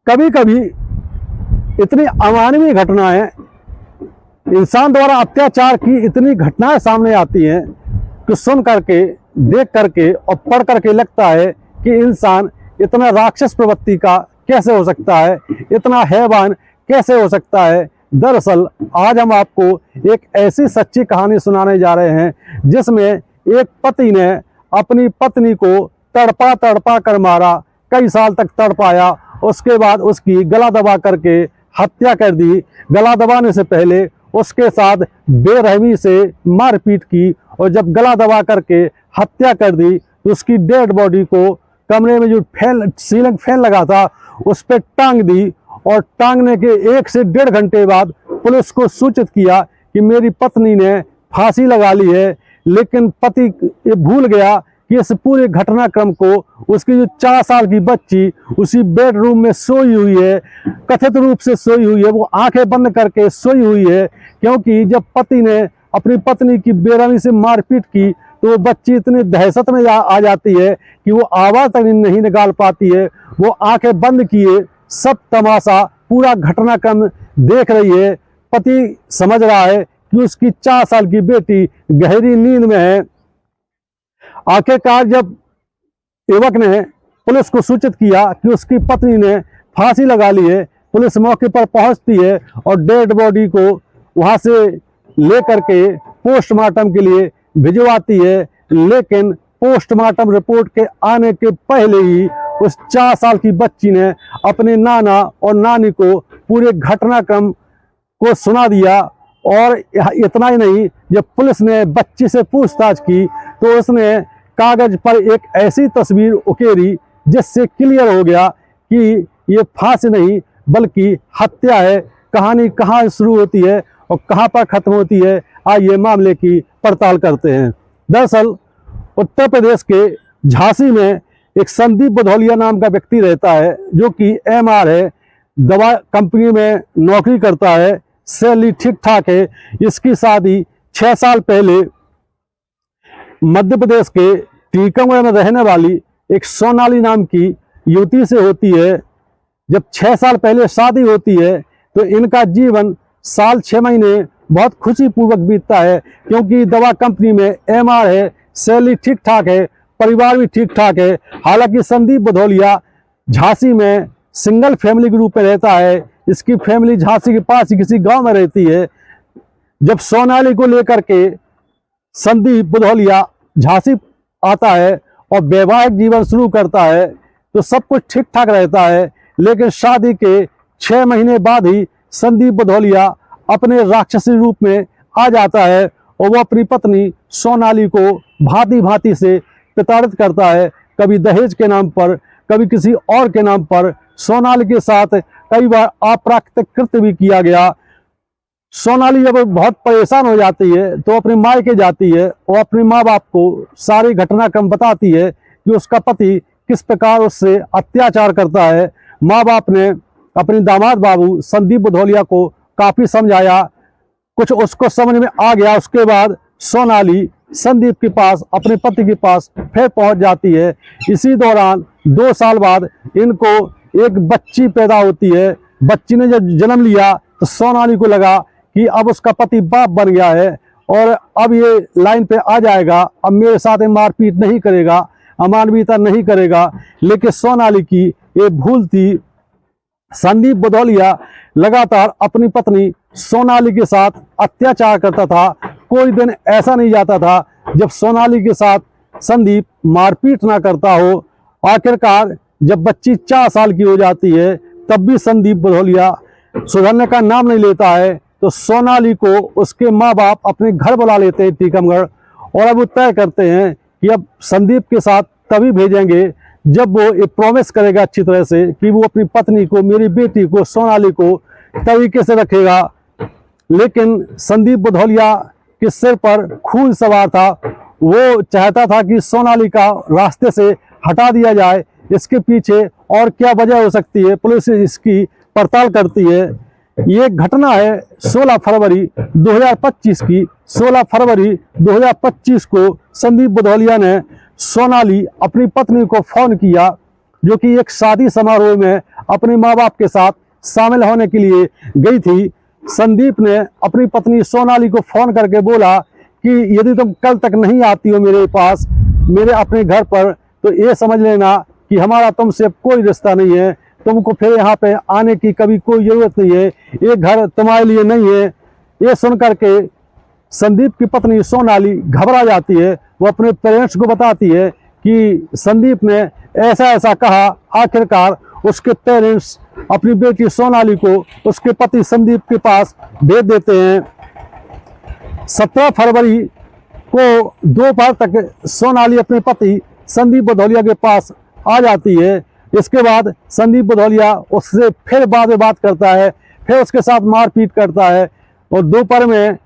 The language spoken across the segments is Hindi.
कभी कभी इतनी अमानवीय घटनाएं, इंसान द्वारा अत्याचार की इतनी घटनाएं सामने आती हैं कि सुन करके, देख करके और पढ़ करके लगता है कि इंसान इतना राक्षस प्रवृत्ति का कैसे हो सकता है, इतना हैवान कैसे हो सकता है। दरअसल आज हम आपको एक ऐसी सच्ची कहानी सुनाने जा रहे हैं जिसमें एक पति ने अपनी पत्नी को तड़पा तड़पा कर मारा, कई साल तक तड़पाया, उसके बाद उसकी गला दबा करके हत्या कर दी। गला दबाने से पहले उसके साथ बेरहमी से मारपीट की और जब गला दबा करके हत्या कर दी तो उसकी डेड बॉडी को कमरे में जो सीलिंग फैन लगा था उस पर टांग दी और टांगने के 1 से 1.5 घंटे बाद पुलिस को सूचित किया कि मेरी पत्नी ने फांसी लगा ली है। लेकिन पति ये भूल गया कि इस पूरे घटनाक्रम को उसकी जो 4 साल की बच्ची उसी बेडरूम में सोई हुई है, कथित रूप से सोई हुई है, वो आंखें बंद करके सोई हुई है, क्योंकि जब पति ने अपनी पत्नी की बेरहमी से मारपीट की तो वो बच्ची इतनी दहशत में आ जाती है कि वो आवाज़ तक नहीं निकाल पाती है। वो आंखें बंद किए सब तमाशा, पूरा घटनाक्रम देख रही है। पति समझ रहा है कि उसकी 4 साल की बेटी गहरी नींद में है। आखिरकार जब युवक ने पुलिस को सूचित किया कि उसकी पत्नी ने फांसी लगा ली है, पुलिस मौके पर पहुंचती है और डेड बॉडी को वहां से लेकर के पोस्टमार्टम के लिए भिजवाती है। लेकिन पोस्टमार्टम रिपोर्ट के आने के पहले ही उस 4 साल की बच्ची ने अपने नाना और नानी को पूरे घटनाक्रम को सुना दिया। और इतना ही नहीं, जब पुलिस ने बच्ची से पूछताछ की तो उसने कागज पर एक ऐसी तस्वीर उकेरी जिससे क्लियर हो गया कि ये फांसी नहीं बल्कि हत्या है। कहानी कहाँ शुरू होती है और कहाँ पर खत्म होती है, आइए मामले की पड़ताल करते हैं। दरअसल उत्तर प्रदेश के झांसी में एक संदीप बुधौलिया नाम का व्यक्ति रहता है जो कि MR है, दवा कंपनी में नौकरी करता है, सैलरी ठीक ठाक है। इसकी शादी 6 साल पहले मध्य प्रदेश के टीकमगढ़ में रहने वाली एक सोनाली नाम की युवती से होती है। जब 6 साल पहले शादी होती है तो इनका जीवन साल 6 महीने बहुत खुशीपूर्वक बीतता है, क्योंकि दवा कंपनी में MR है, सैलरी ठीक ठाक है, परिवार भी ठीक ठाक है। हालांकि संदीप बुधौलिया झांसी में सिंगल फैमिली के रूप में रहता है। इसकी फैमिली झांसी के पास ही किसी गांव में रहती है। जब सोनाली को लेकर के संदीप बुधौलिया झांसी आता है और वैवाहिक जीवन शुरू करता है तो सब कुछ ठीक ठाक रहता है। लेकिन शादी के 6 महीने बाद ही संदीप बुधौलिया अपने राक्षसी रूप में आ जाता है और वो अपनी पत्नी सोनाली को भांति भांति से प्रताड़ित करता है, कभी दहेज के नाम पर, कभी किसी और के नाम पर। सोनाली के साथ कई बार अप्राकृतिक कृत्य भी किया गया। सोनाली जब बहुत परेशान हो जाती है तो अपने मायके जाती है और अपने माँ बाप को सारी घटनाक्रम बताती है कि उसका पति किस प्रकार उससे अत्याचार करता है। माँ बाप ने अपने दामाद बाबू संदीप बुधौलिया को काफ़ी समझाया, कुछ उसको समझ में आ गया। उसके बाद सोनाली संदीप के पास, अपने पति के पास फिर पहुंच जाती है। इसी दौरान 2 साल बाद इनको एक बच्ची पैदा होती है। बच्ची ने जब जन्म लिया तो सोनाली को लगा कि अब उसका पति बाप बन गया है और अब ये लाइन पे आ जाएगा, अब मेरे साथ मारपीट नहीं करेगा, अमानवीयता नहीं करेगा। लेकिन सोनाली की ये भूल थी। संदीप बुधौलिया लगातार अपनी पत्नी सोनाली के साथ अत्याचार करता था। कोई दिन ऐसा नहीं जाता था जब सोनाली के साथ संदीप मारपीट ना करता हो। आखिरकार जब बच्ची 4 साल की हो जाती है तब भी संदीप बुधौलिया सुधरने का नाम नहीं लेता है। तो सोनाली को उसके माँ बाप अपने घर बुला लेते हैं टीकमगढ़, और अब वो तय करते हैं कि अब संदीप के साथ तभी भेजेंगे जब वो ये प्रॉमिस करेगा अच्छी तरह से कि वो अपनी पत्नी को, मेरी बेटी को, सोनाली को तरीके से रखेगा। लेकिन संदीप बुधौलिया के सिर पर खून सवार था। वो चाहता था कि सोनाली का रास्ते से हटा दिया जाए। इसके पीछे और क्या वजह हो सकती है, पुलिस इसकी पड़ताल करती है। ये घटना है 16 फरवरी 2025 की। 16 फरवरी 2025 को संदीप बुधौलिया ने सोनाली अपनी पत्नी को फोन किया जो कि एक शादी समारोह में अपने माँ बाप के साथ शामिल होने के लिए गई थी। संदीप ने अपनी पत्नी सोनाली को फोन करके बोला कि यदि तुम कल तक नहीं आती हो मेरे पास, मेरे अपने घर पर, तो ये समझ लेना कि हमारा तुमसे अब कोई रिश्ता नहीं है, तुमको फिर यहाँ पे आने की कभी कोई जरूरत नहीं है, ये घर तुम्हारे लिए नहीं है। ये सुन करके संदीप की पत्नी सोनाली घबरा जाती है। वो अपने पेरेंट्स को बताती है कि संदीप ने ऐसा ऐसा कहा। आखिरकार उसके पेरेंट्स अपनी बेटी सोनाली को उसके पति संदीप के पास भेज देते हैं। 17 फरवरी को दोपहर तक सोनाली अपने पति संदीप भदौलिया के पास आ जाती है। इसके बाद संदीप भदौलिया उससे फिर बाद में बात करता है, फिर उसके साथ मारपीट करता है और दोपहर में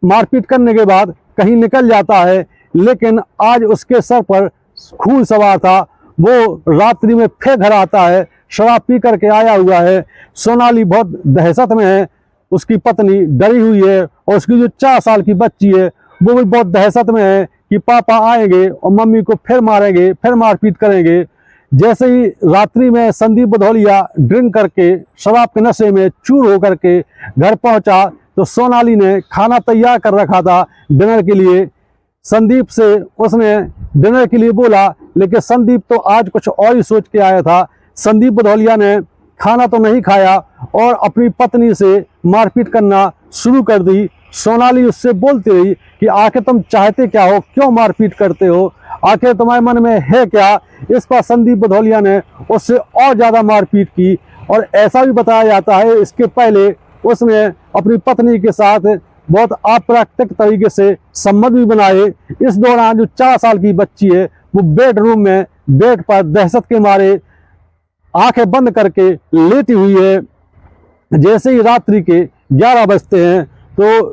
मारपीट करने के बाद कहीं निकल जाता है। लेकिन आज उसके सर पर खून सवार था। वो रात्रि में फिर घर आता है, शराब पी करके आया हुआ है। सोनाली बहुत दहशत में है, उसकी पत्नी डरी हुई है और उसकी जो 4 साल की बच्ची है वो भी बहुत दहशत में है कि पापा आएंगे और मम्मी को फिर मारेंगे, फिर मारपीट करेंगे। जैसे ही रात्रि में संदीप भदौलिया ड्रिंक करके शराब के नशे में चूर होकर के घर पहुंचा तो सोनाली ने खाना तैयार कर रखा था डिनर के लिए। संदीप से उसने डिनर के लिए बोला, लेकिन संदीप तो आज कुछ और ही सोच के आया था। संदीप भदौलिया ने खाना तो नहीं खाया और अपनी पत्नी से मारपीट करना शुरू कर दी। सोनाली उससे बोलती रही कि आखिर तुम चाहते क्या हो, क्यों मारपीट करते हो, आखिर तुम्हारे मन में है क्या। इस पर संदीप भदौलिया ने उससे और ज़्यादा मारपीट की और ऐसा भी बताया जाता है इसके पहले उसने अपनी पत्नी के साथ बहुत अप्राकृतिक तरीके से संबंध भी बनाए। इस दौरान जो 4 साल की बच्ची है वो बेडरूम में बेड पर दहशत के मारे आंखें बंद करके लेटी हुई है। जैसे ही रात्रि के 11 बजते हैं तो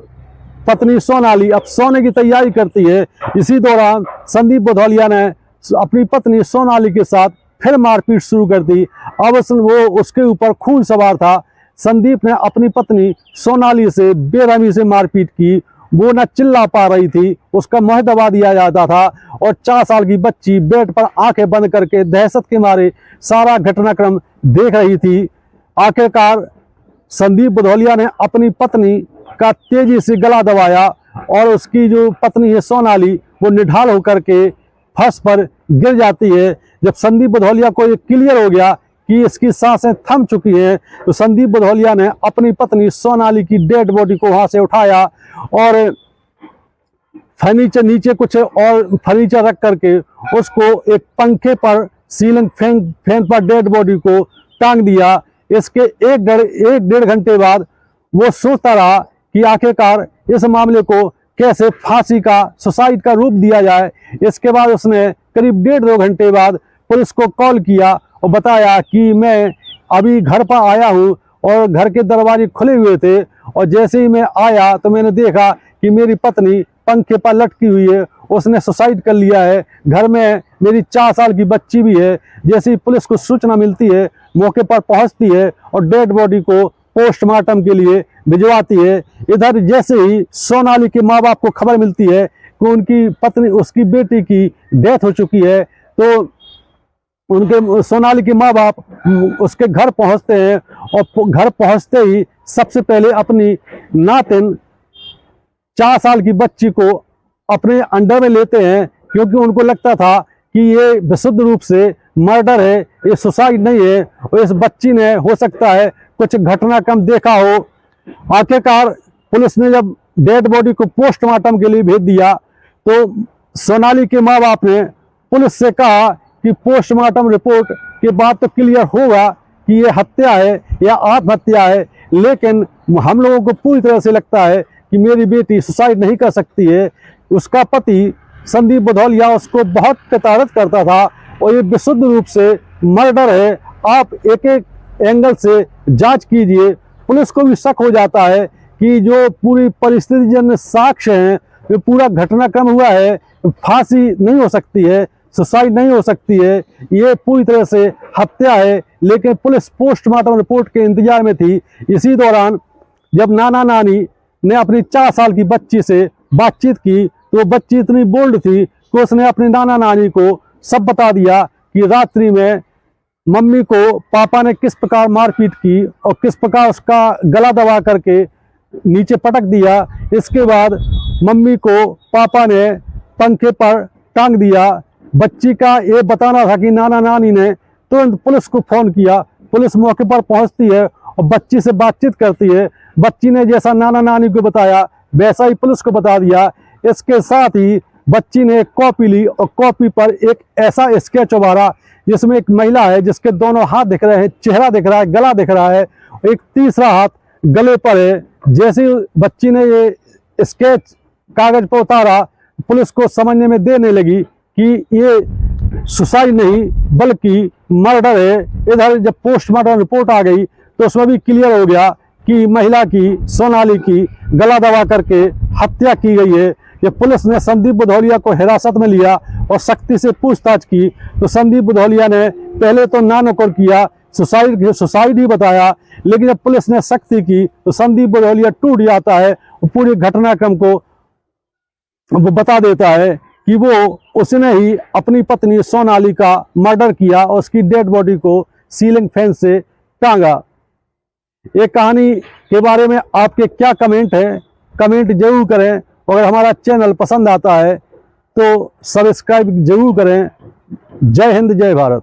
पत्नी सोनाली अब सोने की तैयारी करती है। इसी दौरान संदीप भदौलिया ने अपनी पत्नी सोनाली के साथ फिर मारपीट शुरू कर दी। अब वो उसके ऊपर खून सवार था। संदीप ने अपनी पत्नी सोनाली से बेरहमी से मारपीट की। वो न चिल्ला पा रही थी, उसका मुंह दबा दिया जाता था और 4 साल की बच्ची बेड पर आंखें बंद करके दहशत के मारे सारा घटनाक्रम देख रही थी। आखिरकार संदीप भदौलिया ने अपनी पत्नी का तेजी से गला दबाया और उसकी जो पत्नी है सोनाली वो निढाल होकर के फर्श पर गिर जाती है। जब संदीप भदौलिया को ये क्लियर हो गया कि इसकी सांसें थम चुकी हैं तो संदीप भदौलिया ने अपनी पत्नी सोनाली की डेड बॉडी को वहां से उठाया और फर्नीचर नीचे कुछ और फर्नीचर रख करके उसको एक पंखे पर सीलिंग फैन पर डेड बॉडी को टांग दिया। इसके एक डेढ़ घंटे बाद वो सोचता रहा कि आखिरकार इस मामले को कैसे फांसी का सुसाइड का रूप दिया जाए। इसके बाद उसने करीब 1.5-2 घंटे बाद पुलिस को कॉल किया और बताया कि मैं अभी घर पर आया हूँ और घर के दरवाजे खुले हुए थे और जैसे ही मैं आया तो मैंने देखा कि मेरी पत्नी पंखे पर लटकी हुई है, उसने सुसाइड कर लिया है। घर में मेरी 4 साल की बच्ची भी है। जैसे ही पुलिस को सूचना मिलती है मौके पर पहुंचती है और डेड बॉडी को पोस्टमार्टम के लिए भिजवाती है। इधर जैसे ही सोनाली के माँ बाप को खबर मिलती है कि उनकी पत्नी उसकी बेटी की डेथ हो चुकी है तो उनके सोनाली के माँ बाप उसके घर पहुंचते हैं और घर पहुंचते ही सबसे पहले अपनी नातिन 4 साल की बच्ची को अपने अंडर में लेते हैं, क्योंकि उनको लगता था कि ये विशुद्ध रूप से मर्डर है, ये सुसाइड नहीं है और इस बच्ची ने हो सकता है कुछ घटनाक्रम देखा हो। आखिरकार पुलिस ने जब डेड बॉडी को पोस्टमार्टम के लिए भेज दिया तो सोनाली के माँ बाप ने पुलिस से कहा कि पोस्टमार्टम रिपोर्ट के बाद तो क्लियर होगा कि ये हत्या है या आत्महत्या है, लेकिन हम लोगों को पूरी तरह से लगता है कि मेरी बेटी सुसाइड नहीं कर सकती है। उसका पति संदीप भदौलिया उसको बहुत प्रताड़ित करता था और ये विशुद्ध रूप से मर्डर है। आप एक एक एंगल से जांच कीजिए। पुलिस को भी शक हो जाता है कि जो पूरी परिस्थितिजन्य साक्ष्य हैं, जो पूरा घटनाक्रम हुआ है, फांसी नहीं हो सकती है, सुसाइड नहीं हो सकती है, ये पूरी तरह से हत्या है। लेकिन पुलिस पोस्टमार्टम रिपोर्ट के इंतजार में थी। इसी दौरान जब नाना नानी ने अपनी 4 साल की बच्ची से बातचीत की तो बच्ची इतनी बोल्ड थी कि उसने अपनी नाना नानी को सब बता दिया कि रात्रि में मम्मी को पापा ने किस प्रकार मारपीट की और किस प्रकार उसका गला दबा करके नीचे पटक दिया। इसके बाद मम्मी को पापा ने पंखे पर टांग दिया। बच्ची का ये बताना था कि नाना नानी ने तुरंत पुलिस को फ़ोन किया। पुलिस मौके पर पहुंचती है और बच्ची से बातचीत करती है। बच्ची ने जैसा नाना नानी को बताया वैसा ही पुलिस को बता दिया। इसके साथ ही बच्ची ने एक कॉपी ली और कॉपी पर एक ऐसा स्केच उभारा जिसमें एक महिला है जिसके दोनों हाथ दिख रहे हैं, चेहरा दिख रहा है, गला दिख रहा है, एक तीसरा हाथ गले पर है। जैसे ही बच्ची ने ये स्केच कागज पर उतारा, पुलिस को समझने में देने लगी कि ये सुसाइड नहीं बल्कि मर्डर है। इधर जब पोस्टमार्टम रिपोर्ट आ गई तो उसमें भी क्लियर हो गया कि महिला की, सोनाली की, गला दबा करके हत्या की गई है। ये पुलिस ने संदीप बुधौलिया को हिरासत में लिया और सख्ती से पूछताछ की तो संदीप बुधौलिया ने पहले तो ना नुक्कड़ किया, सुसाइड ही बताया, लेकिन जब पुलिस ने सख्ती की तो संदीप बुधौलिया टूट जाता है और पूरे घटनाक्रम को वो बता देता है कि वो उसने ही अपनी पत्नी सोनाली का मर्डर किया और उसकी डेड बॉडी को सीलिंग फैन से टांगा। ये कहानी के बारे में आपके क्या कमेंट है, कमेंट जरूर करें। अगर हमारा चैनल पसंद आता है तो सब्सक्राइब जरूर करें। जय हिंद, जय भारत।